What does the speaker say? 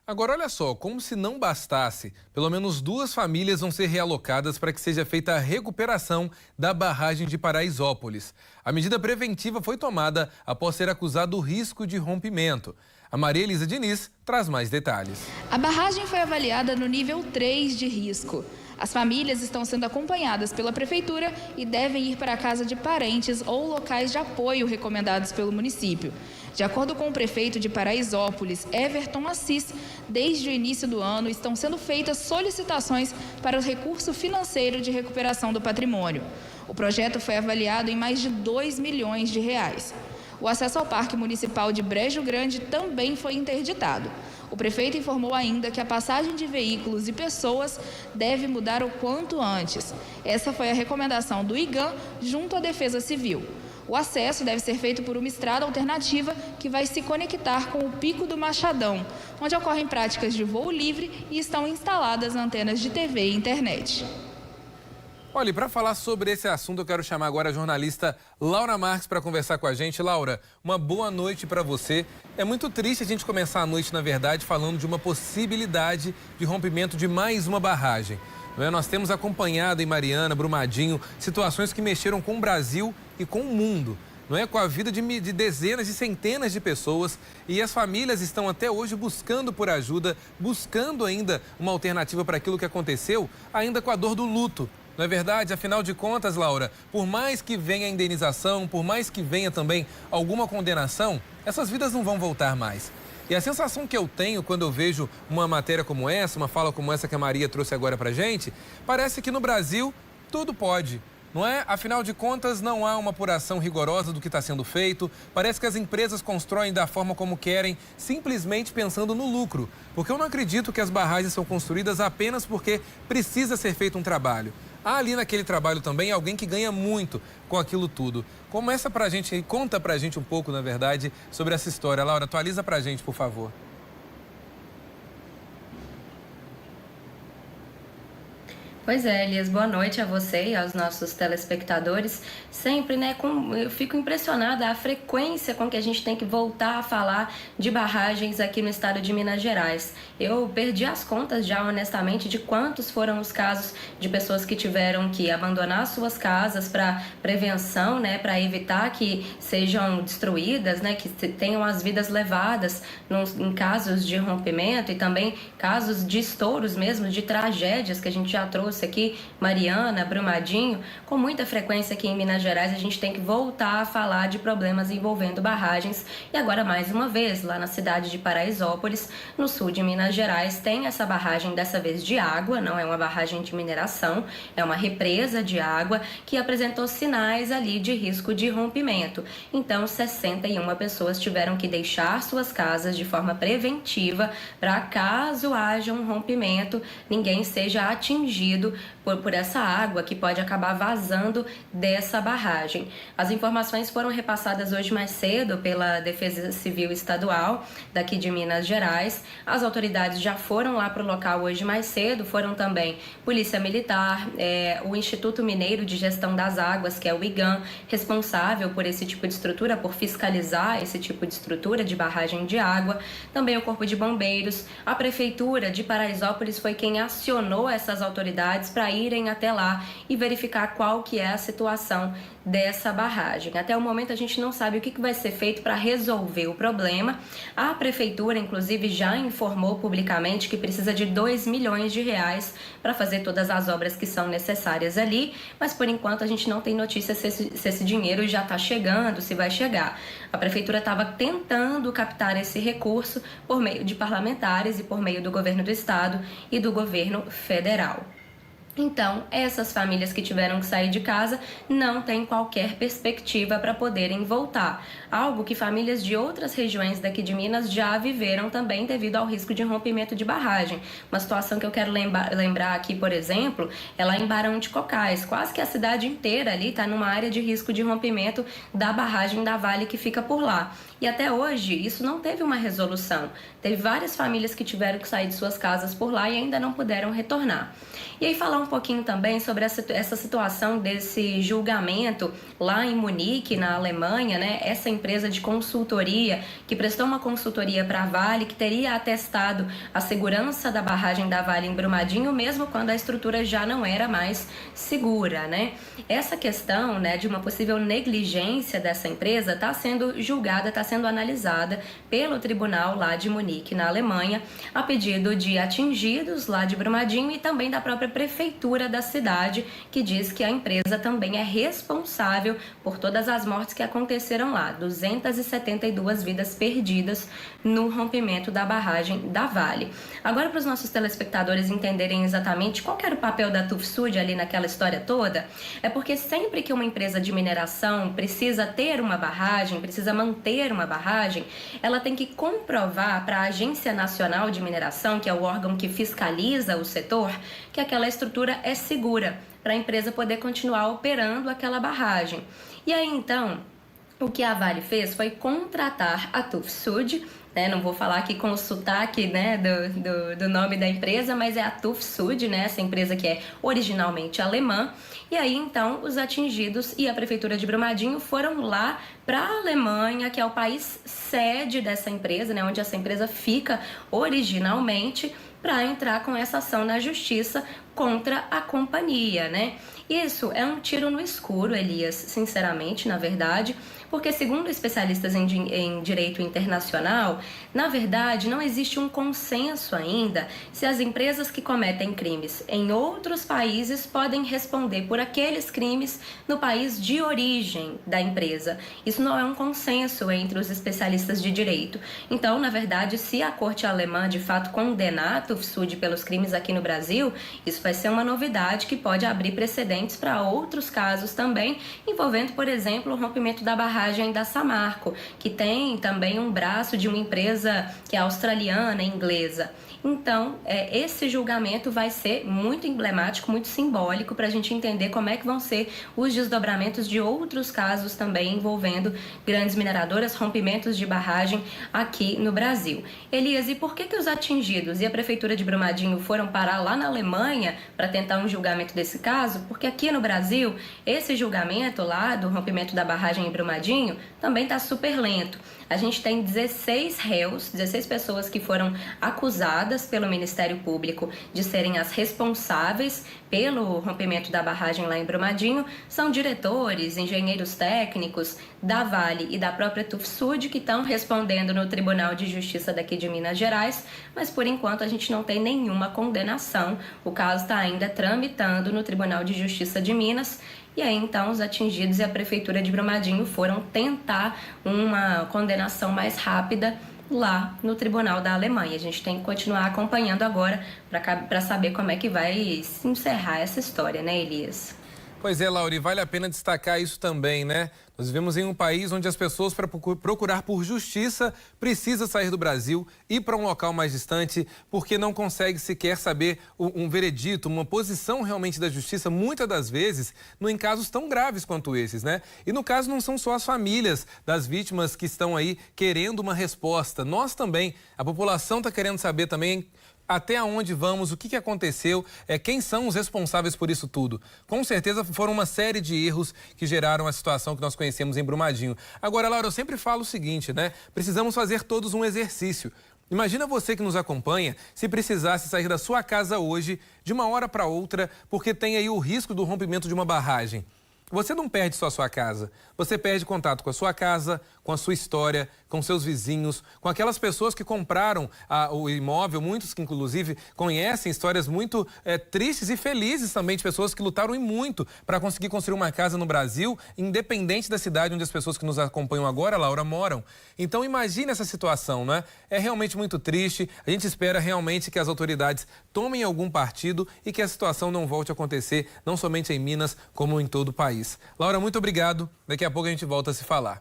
Agora, olha só, como se não bastasse, pelo menos 2 famílias vão ser realocadas para que seja feita a recuperação da barragem de Paraisópolis. A medida preventiva foi tomada após ser acusado do risco de rompimento. A Maria Elisa Diniz traz mais detalhes. A barragem foi avaliada no nível 3 de risco. As famílias estão sendo acompanhadas pela prefeitura e devem ir para a casa de parentes ou locais de apoio recomendados pelo município. De acordo com o prefeito de Paraisópolis, Everton Assis, desde o início do ano estão sendo feitas solicitações para o recurso financeiro de recuperação do patrimônio. O projeto foi avaliado em mais de 2 milhões de reais. O acesso ao Parque Municipal de Brejo Grande também foi interditado. O prefeito informou ainda que a passagem de veículos e pessoas deve mudar o quanto antes. Essa foi a recomendação do IGAM junto à Defesa Civil. O acesso deve ser feito por uma estrada alternativa que vai se conectar com o Pico do Machadão, onde ocorrem práticas de voo livre e estão instaladas antenas de TV e internet. Olha, e para falar sobre esse assunto, eu quero chamar agora a jornalista Laura Marques para conversar com a gente. Laura, uma boa noite para você. É muito triste a gente começar a noite, na verdade, falando de uma possibilidade de rompimento de mais uma barragem. Nós temos acompanhado em Mariana, Brumadinho, situações que mexeram com o Brasil e com o mundo. Com a vida de dezenas e centenas de pessoas, e as famílias estão até hoje buscando por ajuda, buscando ainda uma alternativa para aquilo que aconteceu, ainda com a dor do luto. Não é verdade? Afinal de contas, Laura, por mais que venha a indenização, por mais que venha também alguma condenação, essas vidas não vão voltar mais. E a sensação que eu tenho quando eu vejo uma matéria como essa, uma fala como essa que a Maria trouxe agora pra gente, parece que no Brasil tudo pode. Não é? Afinal de contas, não há uma apuração rigorosa do que está sendo feito. Parece que as empresas constroem da forma como querem, simplesmente pensando no lucro. Porque eu não acredito que as barragens são construídas apenas porque precisa ser feito um trabalho. Há ali naquele trabalho também alguém que ganha muito com aquilo tudo. Começa pra gente, conta pra gente um pouco, na verdade, sobre essa história. Laura, atualiza pra gente, por favor. Pois é, Elias, boa noite a você e aos nossos telespectadores. Sempre, eu fico impressionada a frequência com que a gente tem que voltar a falar de barragens aqui no estado de Minas Gerais. Eu perdi as contas já, honestamente, de quantos foram os casos de pessoas que tiveram que abandonar suas casas para prevenção, para evitar que sejam destruídas, que tenham as vidas levadas em casos de rompimento e também casos de estouros mesmo, de tragédias que a gente já trouxe aqui, Mariana, Brumadinho. Com muita frequência aqui em Minas Gerais a gente tem que voltar a falar de problemas envolvendo barragens, e agora mais uma vez lá na cidade de Paraisópolis, no sul de Minas Gerais, tem essa barragem, dessa vez de água, não é uma barragem de mineração, é uma represa de água que apresentou sinais ali de risco de rompimento. Então 61 pessoas tiveram que deixar suas casas de forma preventiva para, caso haja um rompimento, ninguém seja atingido por essa água que pode acabar vazando dessa barragem. As informações foram repassadas hoje mais cedo pela Defesa Civil Estadual daqui de Minas Gerais. As autoridades já foram lá para o local hoje mais cedo, foram também Polícia Militar, o Instituto Mineiro de Gestão das Águas, que é o IGAM, responsável por esse tipo de estrutura, por fiscalizar esse tipo de estrutura de barragem de água, também o Corpo de Bombeiros. A Prefeitura de Paraisópolis foi quem acionou essas autoridades para irem até lá e verificar qual que é a situação dessa barragem. Até o momento a gente não sabe o que vai ser feito para resolver o problema. A Prefeitura, inclusive, já informou publicamente que precisa de 2 milhões de reais para fazer todas as obras que são necessárias ali, mas por enquanto a gente não tem notícia se esse dinheiro já está chegando, se vai chegar. A Prefeitura estava tentando captar esse recurso por meio de parlamentares e por meio do governo do estado e do governo federal. Então, essas famílias que tiveram que sair de casa não têm qualquer perspectiva para poderem voltar. Algo que famílias de outras regiões daqui de Minas já viveram também devido ao risco de rompimento de barragem. Uma situação que eu quero lembrar aqui, por exemplo, é lá em Barão de Cocais. Quase que a cidade inteira ali está numa área de risco de rompimento da barragem da Vale que fica por lá. E até hoje isso não teve uma resolução. Teve várias famílias que tiveram que sair de suas casas por lá e ainda não puderam retornar. E aí falar um pouquinho também sobre essa situação desse julgamento lá em Munique, na Alemanha, né? Essa empresa de consultoria que prestou uma consultoria para a Vale, que teria atestado a segurança da barragem da Vale em Brumadinho, mesmo quando a estrutura já não era mais segura, né? Essa questão, né, de uma possível negligência dessa empresa está sendo julgada, está sendo analisada pelo tribunal lá de Munique, na Alemanha, a pedido de atingidos lá de Brumadinho e também da própria prefeitura da cidade, que diz que a empresa também é responsável por todas as mortes que aconteceram lá, 272 vidas perdidas no rompimento da barragem da Vale. Agora, para os nossos telespectadores entenderem exatamente qual que era o papel da Tufsud ali naquela história toda, é porque sempre que uma empresa de mineração precisa ter uma barragem, precisa manter uma barragem, ela tem que comprovar para a Agência Nacional de Mineração, que é o órgão que fiscaliza o setor, que aquela estrutura é segura para a empresa poder continuar operando aquela barragem. E aí, então, o que a Vale fez foi contratar a Tufsud, né? Não vou falar aqui com o sotaque, né, do nome da empresa, mas é a Tufsud, né, essa empresa que é originalmente alemã. E aí, então, os atingidos e a Prefeitura de Brumadinho foram lá para a Alemanha, que é o país sede dessa empresa, né, onde essa empresa fica originalmente, para entrar com essa ação na justiça contra a companhia, né? Isso é um tiro no escuro, Elias, sinceramente, na verdade, porque segundo especialistas em direito internacional, na verdade não existe um consenso ainda se as empresas que cometem crimes em outros países podem responder por aqueles crimes no país de origem da empresa. Isso não é um consenso entre os especialistas de direito. Então, na verdade, se a corte alemã de fato condenar a Tufsud pelos crimes aqui no Brasil, isso vai ser uma novidade que pode abrir precedentes para outros casos também, envolvendo, por exemplo, o rompimento da barragem da Samarco, que tem também um braço de uma empresa que é australiana, inglesa. Então, esse julgamento vai ser muito emblemático, muito simbólico para a gente entender como é que vão ser os desdobramentos de outros casos também envolvendo grandes mineradoras, rompimentos de barragem aqui no Brasil. Elias, e por que os atingidos e a Prefeitura de Brumadinho foram parar lá na Alemanha para tentar um julgamento desse caso? Porque aqui no Brasil, esse julgamento lá do rompimento da barragem em Brumadinho também está super lento. A gente tem 16 réus, 16 pessoas que foram acusadas pelo Ministério Público de serem as responsáveis pelo rompimento da barragem lá em Brumadinho. São diretores, engenheiros técnicos da Vale e da própria Tufsud que estão respondendo no Tribunal de Justiça daqui de Minas Gerais, mas por enquanto a gente não tem nenhuma condenação. O caso está ainda tramitando no Tribunal de Justiça de Minas. E aí, então, os atingidos e a Prefeitura de Brumadinho foram tentar uma condenação mais rápida lá no Tribunal da Alemanha. A gente tem que continuar acompanhando agora para saber como é que vai se encerrar essa história, né, Elias? Pois é, Laura, e vale a pena destacar isso também, né? Nós vivemos em um país onde as pessoas, para procurar por justiça, precisam sair do Brasil, ir para um local mais distante, porque não consegue sequer saber um veredito, uma posição realmente da justiça, muitas das vezes, em casos tão graves quanto esses, né? E no caso não são só as famílias das vítimas que estão aí querendo uma resposta. Nós também, a população está querendo saber também até onde vamos, o que aconteceu, quem são os responsáveis por isso tudo. Com certeza foram uma série de erros que geraram a situação que nós conhecemos em Brumadinho. Agora, Laura, eu sempre falo o seguinte, né? Precisamos fazer todos um exercício. Imagina você que nos acompanha se precisasse sair da sua casa hoje, de uma hora para outra, porque tem aí o risco do rompimento de uma barragem. Você não perde só a sua casa, você perde contato com a sua casa, com a sua história, com seus vizinhos, com aquelas pessoas que compraram o imóvel, muitos que inclusive conhecem histórias muito tristes e felizes também de pessoas que lutaram muito para conseguir construir uma casa no Brasil, independente da cidade onde as pessoas que nos acompanham agora, Laura, moram. Então imagine essa situação, né? É realmente muito triste, a gente espera realmente que as autoridades tomem algum partido e que a situação não volte a acontecer, não somente em Minas, como em todo o país. Laura, muito obrigado. Daqui a pouco a gente volta a se falar.